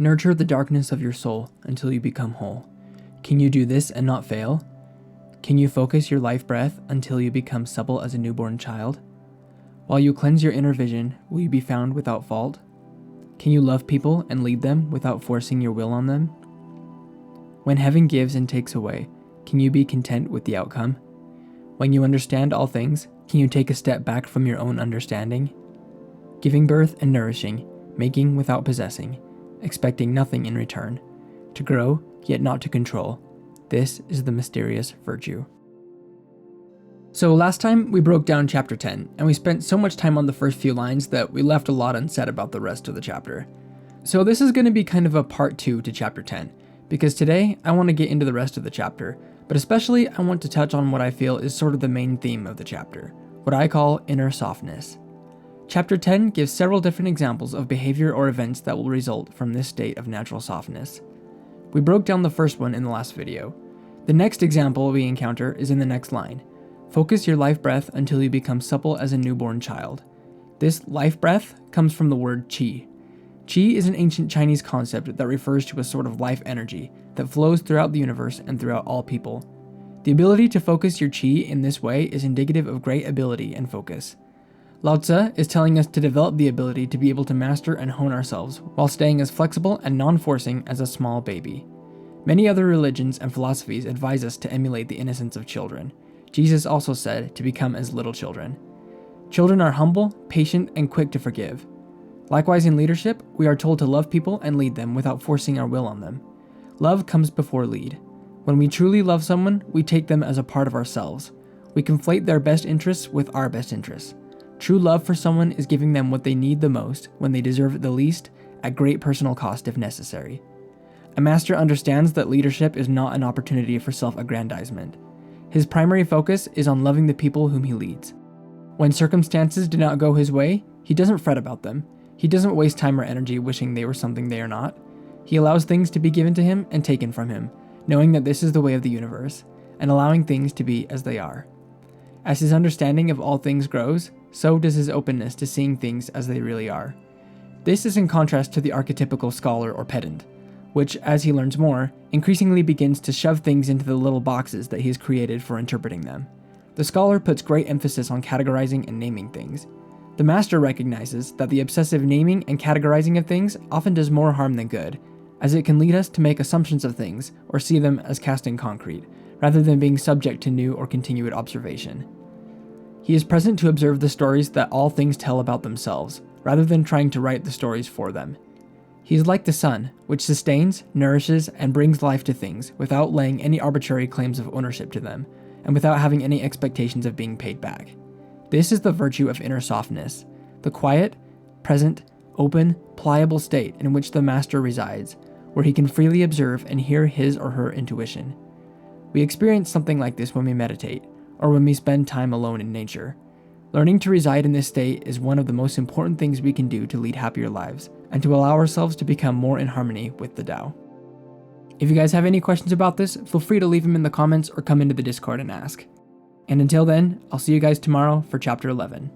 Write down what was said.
Nurture the darkness of your soul until you become whole. Can you do this and not fail? Can you focus your life breath until you become supple as a newborn child? While you cleanse your inner vision, will you be found without fault? Can you love people and lead them without forcing your will on them? When heaven gives and takes away, can you be content with the outcome? When you understand all things, can you take a step back from your own understanding? Giving birth and nourishing, making without possessing, expecting nothing in return, to grow yet not to control. This is the mysterious virtue. So last time we broke down chapter 10, and we spent so much time on the first few lines that we left a lot unsaid about the rest of the chapter. So this is going to be kind of a part 2 to chapter 10, because today I want to get into the rest of the chapter, but especially I want to touch on what I feel is sort of the main theme of the chapter, what I call inner softness. Chapter 10 gives several different examples of behavior or events that will result from this state of natural softness. We broke down the first one in the last video. The next example we encounter is in the next line. Focus your life breath until you become supple as a newborn child. This life breath comes from the word qi. Qi is an ancient Chinese concept that refers to a sort of life energy that flows throughout the universe and throughout all people. The ability to focus your qi in this way is indicative of great ability and focus. Lao Tzu is telling us to develop the ability to be able to master and hone ourselves while staying as flexible and non-forcing as a small baby. Many other religions and philosophies advise us to emulate the innocence of children. Jesus also said to become as little children. Children are humble, patient, and quick to forgive. Likewise, in leadership, we are told to love people and lead them without forcing our will on them. Love comes before lead. When we truly love someone, we take them as a part of ourselves. We conflate their best interests with our best interests. True love for someone is giving them what they need the most when they deserve it the least, at great personal cost if necessary. A master understands that leadership is not an opportunity for self-aggrandizement. His primary focus is on loving the people whom he leads. When circumstances do not go his way, he doesn't fret about them. He doesn't waste time or energy wishing they were something they are not. He allows things to be given to him and taken from him, knowing that this is the way of the universe, and allowing things to be as they are. As his understanding of all things grows, so does his openness to seeing things as they really are. This is in contrast to the archetypical scholar or pedant, which, as he learns more, increasingly begins to shove things into the little boxes that he has created for interpreting them. The scholar puts great emphasis on categorizing and naming things. The master recognizes that the obsessive naming and categorizing of things often does more harm than good, as it can lead us to make assumptions of things or see them as cast in concrete, rather than being subject to new or continued observation. He is present to observe the stories that all things tell about themselves, rather than trying to write the stories for them. He is like the sun, which sustains, nourishes, and brings life to things without laying any arbitrary claims of ownership to them, and without having any expectations of being paid back. This is the virtue of inner softness, the quiet, present, open, pliable state in which the master resides, where he can freely observe and hear his or her intuition. We experience something like this when we meditate, or when we spend time alone in nature. Learning to reside in this state is one of the most important things we can do to lead happier lives, and to allow ourselves to become more in harmony with the Tao. If you guys have any questions about this, feel free to leave them in the comments or come into the Discord and ask. And until then, I'll see you guys tomorrow for chapter 11.